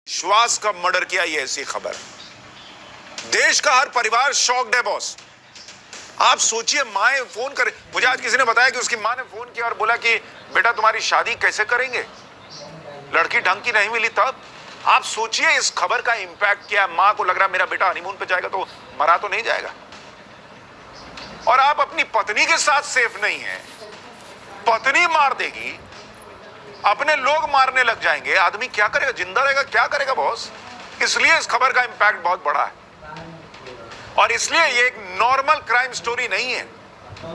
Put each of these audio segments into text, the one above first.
विश्वास का मर्डर किया, ये ऐसी खबर। देश का हर परिवार शॉक्ड है बॉस। आप सोचिए, माँ फोन करे, मुझे आज किसी ने बताया कि उसकी माँ ने फोन किया और बोला कि बेटा तुम्हारी शादी कैसे करेंगे, लड़की ढंग की नहीं मिली। तब आप सोचिए इस खबर का इंपैक्ट क्या। माँ को लग रहा मेरा बेटा हनीमून पे जाएगा तो मरा तो नहीं जाएगा। और आप अपनी पत्नी के साथ सेफ नहीं है, पत्नी मार देगी, अपने लोग मारने लग जाएंगे, आदमी क्या करेगा, जिंदा रहेगा क्या करेगा बॉस। इसलिए इस खबर का इंपैक्ट बहुत बड़ा है और इसलिए ये एक नॉर्मल क्राइम स्टोरी नहीं है,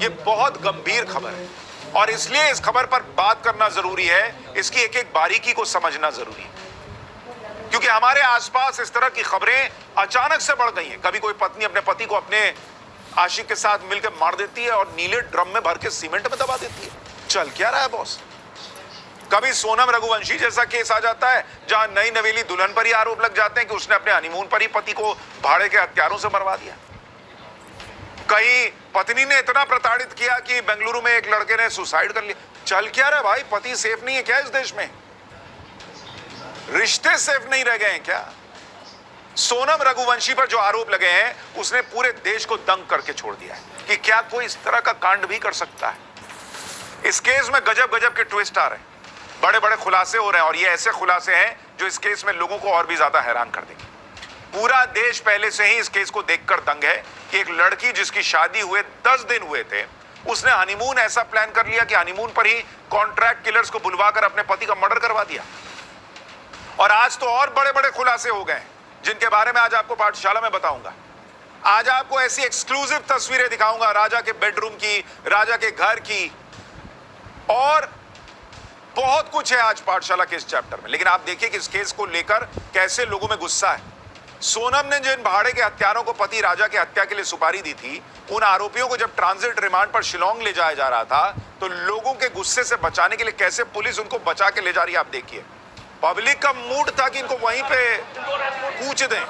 ये बहुत गंभीर खबर है और इसलिए इस खबर पर बात करना जरूरी है, इसकी एक एक बारीकी को समझना जरूरी है। क्योंकि हमारे आसपास इस तरह की खबरें अचानक से बढ़ गई हैं। कभी कोई पत्नी अपने पति को अपने आशिक के साथ मिलकर मार देती है और नीले ड्रम में भर के सीमेंट में दबा देती है। चल क्या रहा है बॉस। कभी सोनम रघुवंशी जैसा केस आ जाता है जहां नई नवेली दुल्हन पर ही आरोप लग जाते हैं कि उसने अपने हनीमून पर ही पति को भाड़े के हत्यारों से मरवा दिया। कहीं पत्नी ने इतना प्रताड़ित किया कि बेंगलुरु में एक लड़के ने सुसाइड कर लिया। चल क्या रहा भाई, पति सेफ नहीं है क्या इस देश में? रिश्ते सेफ नहीं रह गए हैं क्या? सोनम रघुवंशी पर जो आरोप लगे हैं उसने पूरे देश को दंग करके छोड़ दिया है कि क्या कोई इस तरह का कांड भी कर सकता है। इस केस में गजब गजब के ट्विस्ट आ रहे हैं, बड़े बड़े खुलासे हो रहे हैं और ये ऐसे खुलासे हैं जो इस केस में लोगों को और भी ज्यादा हैरान कर देंगे। पूरा देश पहले से ही इस केस को देखकर दंग है कि एक लड़की जिसकी शादी हुए 10 दिन हुए थे, उसने हनीमून ऐसा प्लान कर लिया कि हनीमून पर ही कॉन्ट्रैक्ट किलर्स को बुलवाकर अपने पति का मर्डर करवा दिया। और आज तो और बड़े बड़े खुलासे हो गए जिनके बारे में आज आपको पाठशाला में बताऊंगा। आज आपको ऐसी एक्सक्लूसिव तस्वीरें दिखाऊंगा राजा के बेडरूम की, राजा के घर की, और बहुत कुछ है आज पाठशाला के इस चैप्टर में। लेकिन आप देखिए कि इस केस को लेकर कैसे लोगों में गुस्सा है। सोनम ने जिन भाड़े के हत्यारों को पति राजा की हत्या के लिए सुपारी दी थी, उन आरोपियों को जब ट्रांजिट रिमांड पर शिलोंग ले जाया जा रहा था तो लोगों के गुस्से से बचाने के लिए कैसे पुलिस उनको बचा के ले जा रही है। आप देखिए, पब्लिक का मूड था कि इनको वहीं पे कूच दें,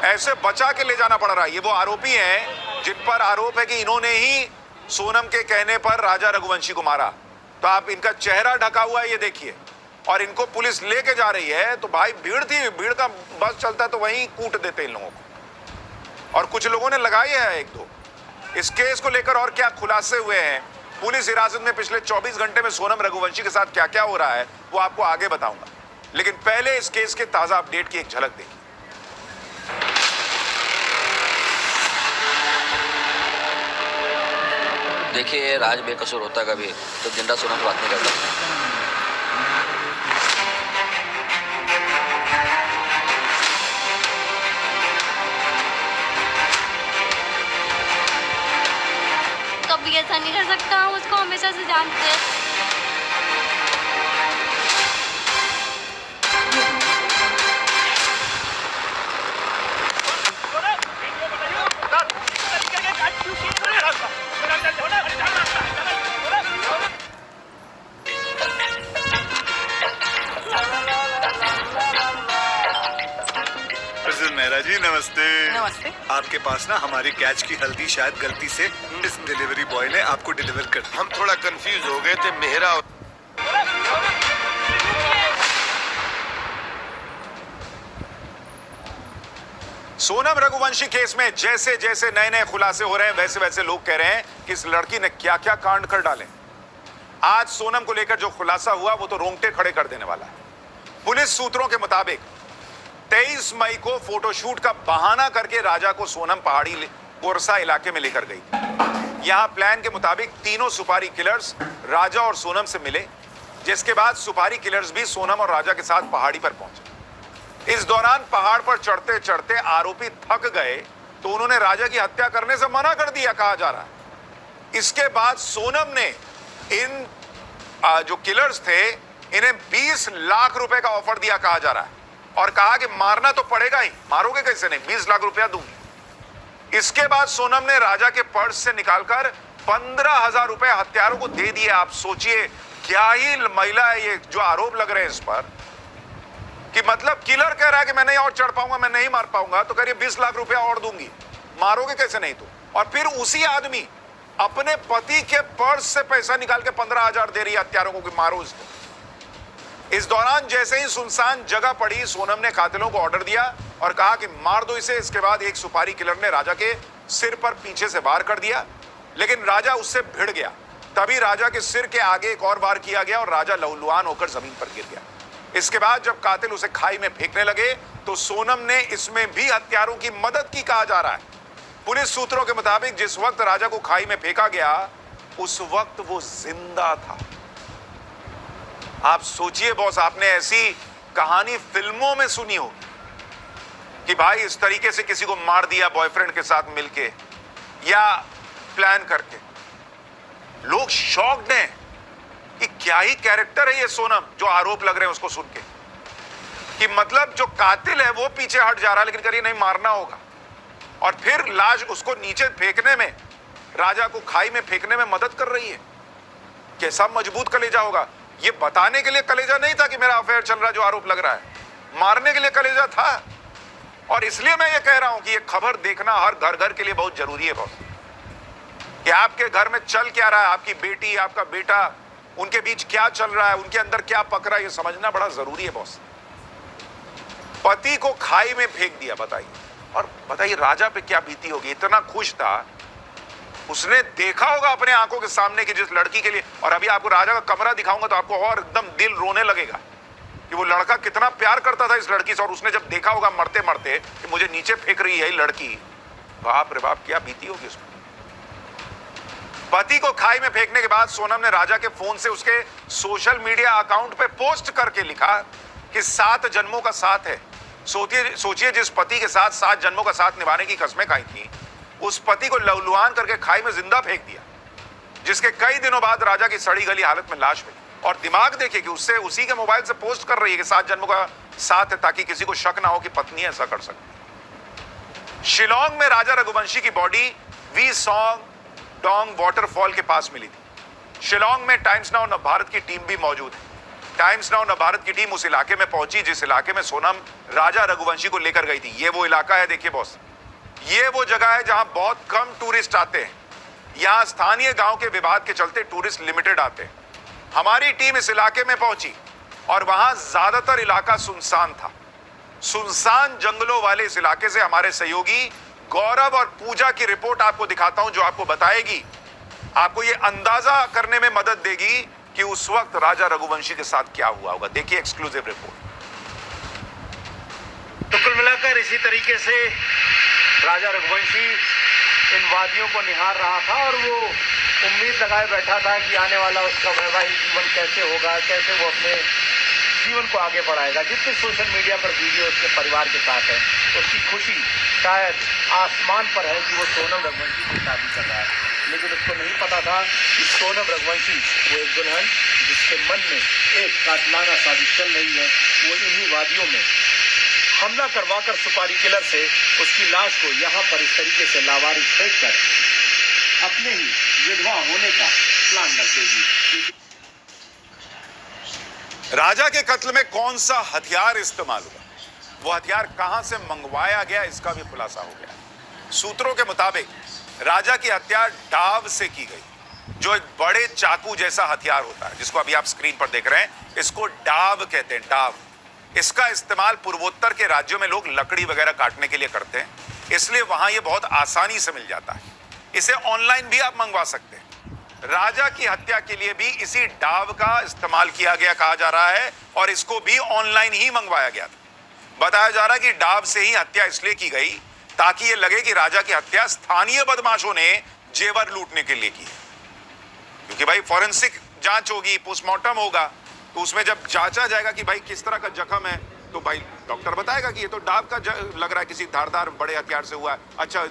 ऐसे बचा के ले जाना पड़ रहा है। ये वो आरोपी हैं जिन पर आरोप है कि इन्होंने ही सोनम के कहने पर राजा रघुवंशी को मारा। तो आप इनका चेहरा ढका हुआ है, ये देखिए, और इनको पुलिस लेके जा रही है। तो भाई भीड़ थी, भीड़ का बस चलता है तो वहीं कूट देते इन लोगों को। और कुछ लोगों ने लगाई है एक दो। इस केस को लेकर और क्या खुलासे हुए हैं, पुलिस हिरासत में पिछले 24 घंटे में सोनम रघुवंशी के साथ क्या क्या हो रहा है, वो आपको आगे बताऊंगा। लेकिन पहले इस केस के ताजा अपडेट की एक झलक देखिए। देखिए, राज बेकसूर होता कभी तो जिंदा सोनम से बात नहीं करता। कभी ऐसा नहीं कर सकता, हम उसको हमेशा से जानते हैं। मेहरा जी नमस्ते। नमस्ते। आपके पास ना हमारी कैच की हल्दी शायद गलती से इस डिलीवरी बॉय ने आपको डिलीवर कर दी। हम थोड़ा कंफ्यूज हो गए थे। मेहरा सोनम रघुवंशी केस में जैसे जैसे नए नए खुलासे हो रहे हैं वैसे वैसे लोग कह रहे हैं कि इस लड़की ने क्या क्या कांड कर डाले। आज सोनम को लेकर जो खुलासा हुआ वो तो रोंगटे खड़े कर देने वाला है। पुलिस सूत्रों के मुताबिक 23 मई को फोटोशूट का बहाना करके राजा को सोनम पहाड़ी कोरसा इलाके में लेकर गई। यहां प्लान के मुताबिक तीनों सुपारी किलर्स राजा और सोनम से मिले, जिसके बाद सुपारी किलर्स भी सोनम और राजा के साथ पहाड़ी पर पहुंचे। इस दौरान पहाड़ पर चढ़ते चढ़ते आरोपी थक गए तो उन्होंने राजा की हत्या करने से मना कर दिया, कहा जा रहा है। इसके बाद सोनम ने इन जो किलर्स थे इन्हें 20 लाख रुपए का ऑफर दिया, कहा जा रहा है, और कहा कि मारना तो पड़ेगा ही, मारोगे कैसे नहीं, 20 लाख रुपया दूंगी। इसके बाद सोनम ने राजा के पर्स से निकालकर 15,000 रुपए हत्यारों को दे दिए। आप सोचिए क्या ही महिला है ये, जो आरोप लग रहे हैं इस पर कि मतलब किलर कह रहा है कि मैं नहीं और चढ़ पाऊंगा, मैं नहीं मार पाऊंगा, तो कह रही 20 लाख रुपया और दूंगी, मारोगे कैसे नहीं तो। और फिर उसी आदमी अपने पति के पर्स से पैसा निकाल के 15,000 दे रही है हत्यारों को कि मारो इसको। इस दौरान जैसे ही सुनसान जगह पड़ी, सोनम ने कातिलों को ऑर्डर दिया और कहा कि मार दो इसे। इसके बाद एक सुपारी किलर ने राजा के सिर पर पीछे से वार कर दिया, लेकिन राजा उससे भिड़ गया। तभी राजा के सिर के आगे एक और वार किया गया और राजा लहूलुहान होकर जमीन पर गिर गया। इसके बाद जब कातिल उसे खाई में फेंकने लगे तो सोनम ने इसमें भी हत्यारों की मदद की, कहा जा रहा है। पुलिस सूत्रों के मुताबिक जिस वक्त राजा को खाई में फेंका गया उस वक्त वो जिंदा था। आप सोचिए बॉस, आपने ऐसी कहानी फिल्मों में सुनी होगी कि भाई इस तरीके से किसी को मार दिया बॉयफ्रेंड के साथ मिलके या प्लान करके। लोग शॉक्ड हैं कि क्या ही कैरेक्टर है ये सोनम, जो आरोप लग रहे हैं उसको सुन के, कि मतलब जो कातिल है वो पीछे हट जा रहा है लेकिन करिए नहीं मारना होगा, और फिर लाश उसको नीचे फेंकने में, राजा को खाई में फेंकने में मदद कर रही है। कैसा मजबूत कलेजा होगा। ये बताने के लिए कलेजा नहीं था कि मेरा अफेयर चल रहा है जो आरोप लग रहा है, मारने के लिए कलेजा था। और इसलिए मैं ये कह रहा हूं कि ये खबर देखना हर घर घर के लिए बहुत जरूरी है बॉस, कि आपके घर में चल क्या रहा है, आपकी बेटी आपका बेटा, उनके बीच क्या चल रहा है, उनके अंदर क्या पक रहा है, ये समझना बड़ा जरूरी है बॉस। पति को खाई में फेंक दिया, बताइए। और बताइए राजा पे क्या बीती होगी। इतना खुश था, उसने देखा होगा अपने आंखों के सामने कि जिस लड़की के लिए, और अभी आपको राजा का कमरा दिखाऊंगा तो आपको और एकदम दिल रोने लगेगा कि वो लड़का कितना प्यार करता था इस लड़की से, और उसने जब देखा होगा मरते मरते कि मुझे नीचे फेंक रही है लड़की, बाप रे बाप क्या बीती होगी उसको। पति को खाई में फेंकने के बाद सोनम ने राजा के फोन से उसके सोशल मीडिया अकाउंट पे पोस्ट करके लिखा कि 7 जन्मों का साथ है। सोचिए जिस पति के साथ 7 जन्मों का साथ निभाने की कसमें खाई थी, उस पति को लहूलुहान करके खाई में जिंदा फेंक दिया, जिसके कई दिनों बाद राजा की सड़ी गली हालत में लाश मिली। और दिमाग देखिए कि उससे उसी के मोबाइल से पोस्ट कर रही है कि 7 जन्मों का साथ है, ताकि किसी को शक ना हो कि पत्नी ऐसा कर सकती। शिलोंग में राजा रघुवंशी की body Wei Sawdong waterfall के पास मिली थी। शिलोंग में टाइम्स नाउ नवभारत की टीम भी मौजूद है। टाइम्स नाउ नवभारत की टीम उस इलाके में पहुंची जिस इलाके में सोनम राजा रघुवंशी को लेकर गई थी। ये वो इलाका है, देखिए बॉस, ये वो जगह है जहां बहुत कम टूरिस्ट आते हैं। यहां स्थानीय गांव के विवाद के चलते टूरिस्ट लिमिटेड आते हैं। हमारी टीम इस इलाके में पहुंची और वहां ज्यादातर इलाका सुनसान था। सुनसान जंगलों वाले इस इलाके से हमारे सहयोगी गौरव और पूजा की रिपोर्ट आपको दिखाता हूं, जो आपको बताएगी, आपको यह अंदाजा करने में मदद देगी कि उस वक्त राजा रघुवंशी के साथ क्या हुआ होगा। देखिए एक्सक्लूसिव रिपोर्ट। तो कुल मिलाकर इसी तरीके से राजा रघुवंशी इन वादियों को निहार रहा था और वो उम्मीद लगाए बैठा था कि आने वाला उसका वैवाहिक जीवन कैसे होगा, कैसे वो अपने जीवन को आगे बढ़ाएगा। जितने सोशल मीडिया पर वीडियो उसके परिवार के साथ है, उसकी खुशी शायद आसमान पर है कि वो सोनम रघुवंशी से शादी कर रहा है। लेकिन उसको नहीं पता था कि सोनम रघुवंशी वो एक दुल्हन जिसके मन में एक कातिलाना साजिश चल रही है, वो इन्हीं वादियों में हमला करवाकर सुपारी किलर से उसकी लाश को यहाँ पर इस तरीके से लावारिस फेंक कर अपने ही विधवा होने का प्लान रख देगी। राजा के कत्ल में कौन सा हथियार इस्तेमाल हुआ, वो हथियार कहां से मंगवाया गया, इसका भी खुलासा हो गया। सूत्रों के मुताबिक राजा की हत्या डाव से की गई, जो एक बड़े चाकू जैसा हथियार होता है, जिसको अभी आप स्क्रीन पर देख रहे हैं, इसको डाव कहते हैं, डाव। इसका इस्तेमाल पूर्वोत्तर के राज्यों में लोग लकड़ी वगैरह काटने के लिए करते हैं, इसलिए वहां यह बहुत आसानी से मिल जाता है। इसे ऑनलाइन भी आप मंगवा सकते हैं। राजा की हत्या के लिए भी इसी डाव का इस्तेमाल किया गया कहा जा रहा है, और इसको भी ऑनलाइन ही मंगवाया गया था। बताया जा रहा है कि डाव से ही हत्या इसलिए की गई ताकि यह लगे कि राजा की हत्या स्थानीय बदमाशों ने जेवर लूटने के लिए की है, क्योंकि भाई फॉरेंसिक जांच होगी, पोस्टमार्टम होगा, तो उसमें जब जांचा जाएगा कि भाई किस तरह का जख्म है, तो भाई डॉक्टर बताएगा कि ये तो डाव का लग रहा है, किसी धारदार बड़े हथियार से हुआ है। अच्छा